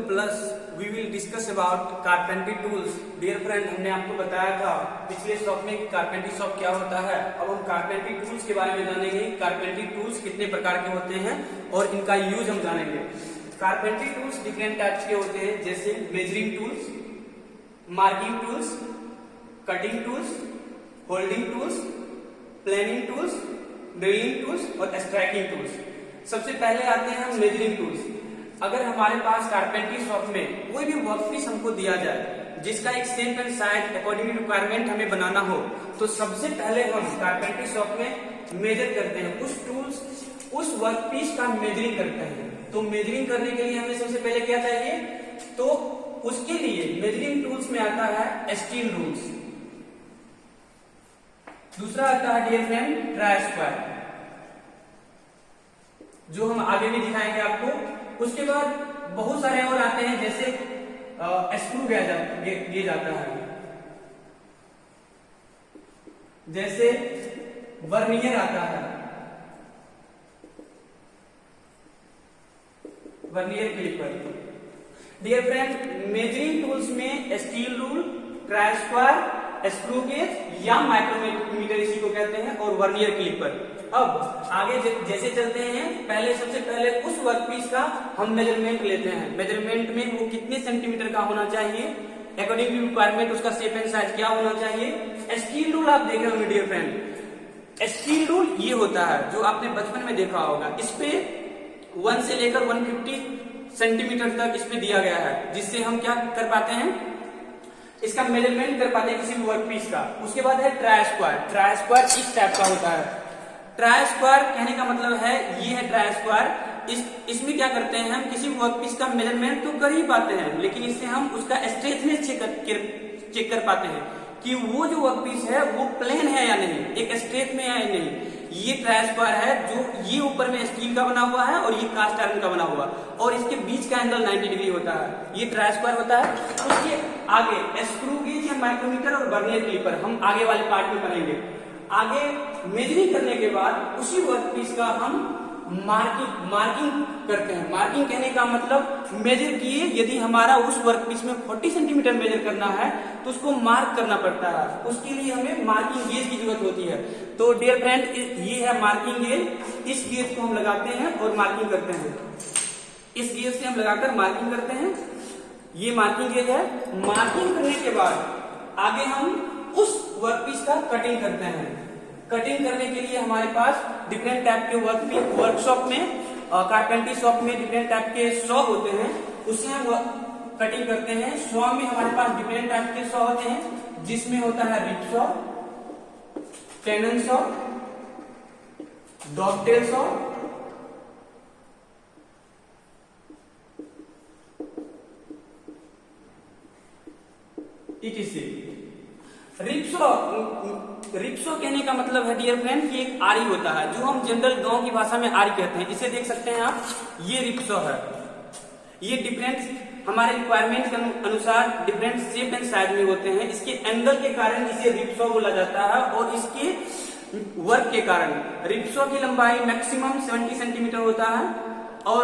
Plus we will discuss about carpentry tools. Dear friend, हमने आपको बताया था पिछले शॉप में कारपेंटरी शॉप क्या होता है। अब हम कारपेंटरी टूल्स के बारे में जानेंगे। कारपेंटरी टूल्स कितने प्रकार के होते हैं और इनका यूज हम जानेंगे। कारपेंटरी टूल्स डिफरेंट टाइप्स के होते हैं, जैसे measuring tools, marking tools, cutting tools, holding tools, planning tools, drilling tools और स्ट्राइकिंग टूल्स। सबसे पहले आते हैं हम मेजरिंग टूल्स। अगर हमारे पास कारपेंटरी शॉप में कोई भी वर्कपीस हमको दिया जाए जिसका एक shape and size according to requirement हमें बनाना हो, तो सबसे पहले हम कारपेंटरी शॉप में मेजर करते हैं, उस वर्कपीस का मेजरिंग करते हैं। तो मेजरिंग करने के लिए हमें सबसे पहले क्या चाहिए, तो उसके लिए मेजरिंग टूल्स में आता है स्टील रूल्स। दूसरा आता है डियर फ्रेंड ट्राई स्क्वायर, जो हम आगे भी दिखाएंगे आपको। उसके बाद बहुत सारे और आते हैं, जैसे स्क्रू दिया जाता है, जैसे वर्नियर आता है, vernier caliper. Dear friend, measuring tools में steel rule, try square, screw gauge या माइक्रोमीटर इसी को कहते हैं, और वर्नियर क्लिपर। अब आगे जैसे चलते हैं, सबसे पहले उस वर्कपीस का हम मेजरमेंट लेते हैं। मेजरमेंट में वो कितने सेंटीमीटर का होना चाहिए, अकॉर्डिंग टू रिक्वायरमेंट उसका शेप एंड साइज क्या होना चाहिए। स्टील रूल आप देख रहे होंगे डियर फ्रेंड, स्टील रूल ये होता है जो आपने बचपन में देखा होगा। इस पे 1 से लेकर 150 सेंटीमीटर तक इसमें दिया गया है, जिससे हम क्या कर पाते हैं, इसका मेजरमेंट कर पाते हैं किसी भी वर्कपीस का। उसके बाद है ट्राई स्क्वायर। ट्राई स्क्वायर इस टाइप का होता है। ट्राई स्क्वायर कहने का मतलब है, ये है ट्राई स्क्वायर। इसमें क्या करते हैं, हम किसी वर्कपीस का मेजरमेंट तो कर ही पाते हैं, लेकिन इससे हम उसका स्ट्रेचनेस चेक कर पाते हैं कि वो जो वर्कपीस है वो प्लेन है या नहीं, एक स्ट्रेट में है या नहीं। ये ट्राई स्क्वायर है, जो ये ऊपर में स्टील का बना हुआ है और ये कास्ट आयरन का बना हुआ, और इसके बीच का एंगल 90 डिग्री होता है। ये ट्राई स्क्वायर होता है। उसके आगे स्क्रू गेज या माइक्रोमीटर और वर्नियर क्लिपर हम आगे वाले पार्ट में करेंगे। आगे मेजरिंग करने के बाद उसी वर्कपीस का हम मार्किंग करते हैं। मार्किंग कहने का मतलब मेजर किए, यदि हमारा उस वर्कपीस में 40 सेंटीमीटर मेजर करना है तो उसको मार्क करना पड़ता है। उसके लिए हमें मार्किंग गेज की जरूरत होती है। तो डियर फ्रेंड, ये है मार्किंग गेज। इस गेज को हम लगाते हैं और मार्किंग करते हैं। इस गेज से हम लगाकर मार्किंग करते हैं। ये मार्किंग गेज है। मार्किंग करने के बाद आगे हम उस वर्कपीस का कटिंग करते हैं। कटिंग करने के लिए हमारे पास डिफरेंट टाइप के वर्कशॉप में, कारपेंटरी शॉप में डिफरेंट टाइप के सॉ होते हैं, उससे हम कटिंग करते हैं। सॉ में हमारे पास डिफरेंट टाइप के सॉ होते हैं, जिसमें होता है rip saw, tenon saw, dovetail saw, etc। Ripsaw कहने का मतलब है डियर फ्रेंड कि एक आरी होता है, जो हम जनरल गांव की भाषा में आरी कहते हैं। इसे देख सकते हैं आप, ये रिप्सो है। ये डिफरेंट हमारे रिक्वायरमेंट के अनुसार डिफरेंट शेप एंड साइज में होते हैं। इसके एंगल के कारण इसे रिप्सो बोला जाता है, और इसके वर्क के कारण। रिप्सो की लंबाई मैक्सिमम 70 सेंटीमीटर होता है, और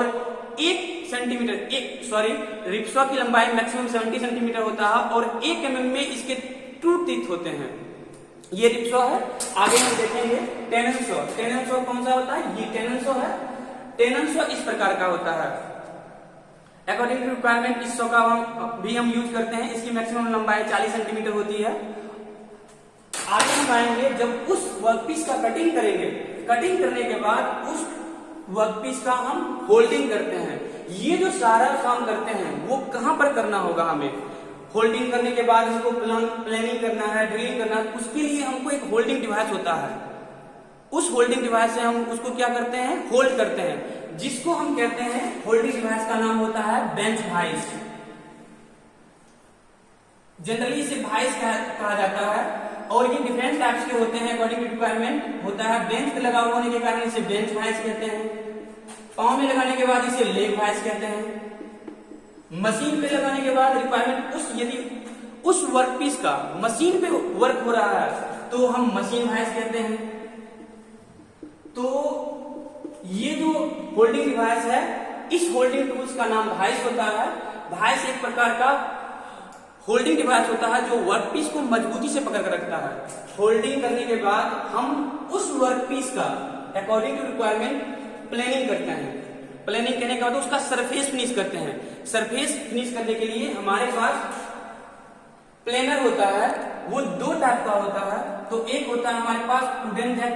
रिप्सो की लंबाई मैक्सिमम 70 सेंटीमीटर होता है, और 1 mm में इसके 2 टीथ होते हैं। ये रिप्सो है। आगे हम देखेंगे टेनन सॉ। टेनन सॉ कौन सा होता है, ये टेनन सॉ है। टेनन सॉ इस प्रकार का होता है। अकॉर्डिंग टू रिक्वायरमेंट इस सॉ का हम यूज करते हैं। इसकी मैक्सिमम लंबाई 40 सेंटीमीटर होती है। आगे हम आएंगे, जब उस वर्कपीस का कटिंग करेंगे, कटिंग करने के बाद उस वर्कपीस का हम होल्डिंग करते हैं। ये जो सारा काम करते हैं वो कहां पर करना होगा हमें। होल्डिंग करने के बाद हमको प्लानिंग करना है, ड्रिलिंग करना है, उसके लिए हमको एक होल्डिंग डिवाइस होता है। उस होल्डिंग डिवाइस से हम उसको क्या करते हैं, होल्ड करते हैं, जिसको हम कहते हैं, होल्डिंग डिवाइस का नाम होता है बेंच वाइस। जनरली इसे वाइस कहा जाता है, और ये डिफरेंट टाइप्स के होते हैं अकॉर्डिंग टू रिक्वायरमेंट होता है। बेंच पे लगा होने के कारण इसे बेंच वाइस कहते हैं। पांव में लगाने के बाद इसे लेग वाइस कहते हैं। मशीन पे लगाने के बाद रिक्वायरमेंट यदि उस वर्कपीस का मशीन पे वर्क हो रहा है तो हम मशीन वाइस कहते हैं। तो ये जो होल्डिंग डिवाइस है इस होल्डिंग टूल्स का नाम वाइस होता है। वाइस एक प्रकार का होल्डिंग डिवाइस होता है जो वर्कपीस को मजबूती से पकड़ कर रखता है। होल्डिंग करने के बाद हम उस वर्कपीस का अकॉर्डिंग टू रिक्वायरमेंट प्लानिंग करते हैं। प्लानिंग करने के बाद उसका सरफेस फिनिश करते हैं। सरफेस फिनिश करने के लिए हमारे पास प्लेनर होता है, वो दो टाइप का होता है। तो एक होता है हमारे पास वुडन जैक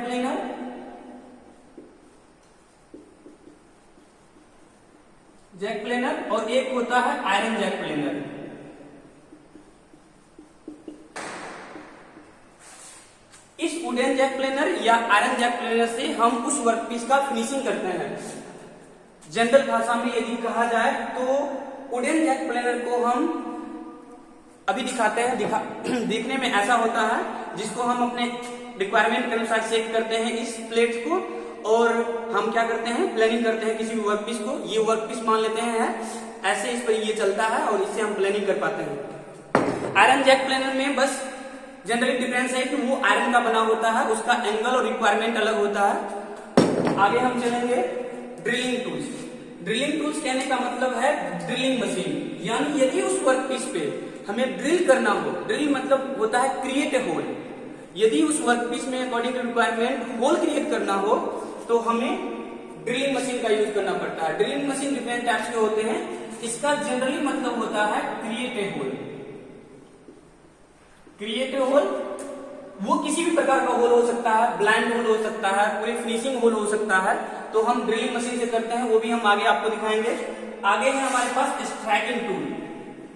प्लेनर, और एक होता है आयरन जैक प्लेनर। इस वुडन जैक प्लेनर या आयरन जैक प्लेनर से हम उस वर्कपीस का फिनिशिंग करते हैं। जनरल भाषा में यदि कहा जाए तो वुडन जैक प्लेनर को हम अभी दिखाते हैं। देखने में ऐसा होता है, जिसको हम अपने रिक्वायरमेंट के अनुसार सेट करते हैं इस प्लेट को, और हम क्या करते हैं, प्लानिंग करते हैं किसी भी वर्कपीस को। ये वर्कपीस मान लेते हैं ऐसे, इस पर ये चलता है और इससे हम प्लानिंग कर पाते हैं। आयरन जैक प्लेनर में बस जनरली डिफरेंस है कि वो आयरन का बना होता है, उसका एंगल और रिक्वायरमेंट अलग होता है। आगे हम चलेंगे ड्रिलिंग टूल्स। ड्रिलिंग टूल्स कहने का मतलब है ड्रिलिंग मशीन, यानी यदि उस वर्कपीस पे हमें ड्रिल करना हो, ड्रिल मतलब होता है क्रिएट ए होल। यदि उस वर्कपीस में according to requirement hole create करना हो तो हमें ड्रिलिंग मशीन का यूज करना पड़ता है। ड्रिलिंग मशीन डिफरेंट टाइप्स के होते हैं। इसका जनरली मतलब होता है create a hole. Create a hole वो किसी भी प्रकार का होल हो सकता है, ब्लाइंड होल हो सकता है, पूरी फिनिशिंग होल हो सकता है, तो हम ड्रिलिंग मशीन से करते हैं। वो भी हम आगे आपको दिखाएंगे। आगे है हमारे पास स्ट्राइकिंग टूल।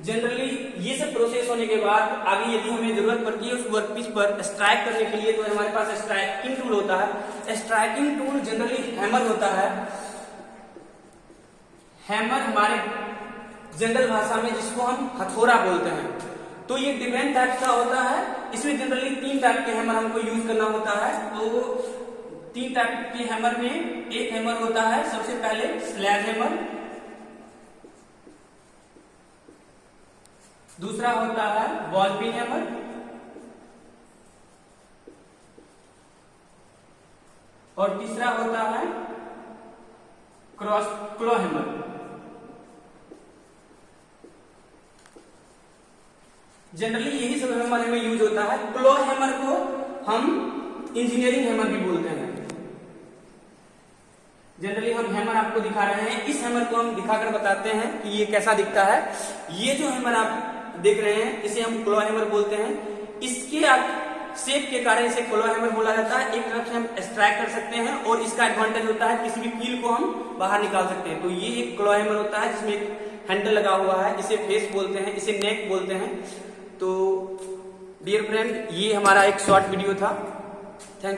जनरली ये सब प्रोसेस होने के बाद आगे यदि हमें जरूरत पड़ती है उस वर्कपीस पर स्ट्राइक करने के लिए, तो हमारे पास स्ट्राइकिंग टूल होता है। स्ट्राइकिंग टूल जनरली हैमर होता है। हैमर हमारे जनरल भाषा में जिसको हम हथौड़ा बोलते हैं। तो ये डिफरेंट टाइप का होता है। इसमें जनरली 3 टाइप के हैमर हमको यूज करना होता है। तो 3 टाइप के हैमर में एक हैमर होता है सबसे पहले स्लैब हैमर, दूसरा होता है बॉल पिन हैमर, और तीसरा होता है क्लॉ हैमर। जनरली यही सब हैमर हमें यूज होता है। क्लॉ हैमर को हम इंजीनियरिंग हैमर भी बोलते हैं। जनरली हम हैमर आपको दिखा रहे हैं। इस हैमर को हम दिखाकर बताते हैं कि ये कैसा दिखता है। ये जो हैमर आप देख रहे हैं इसे हम क्लॉ हैमर बोलते हैं। इसके शेप के कारण इसे क्लॉ हैमर बोला जाता है। एक तरफ से हम एक्सट्रैक्ट कर सकते हैं और इसका एडवांटेज होता है किसी भी कील को हम बाहर निकाल सकते हैं। तो ये एक क्लॉ हैमर होता है जिसमें एक हैंडल लगा हुआ है। इसे फेस बोलते हैं, इसे नेक बोलते हैं। तो डियर फ्रेंड, ये हमारा एक शॉर्ट वीडियो था। Thank you.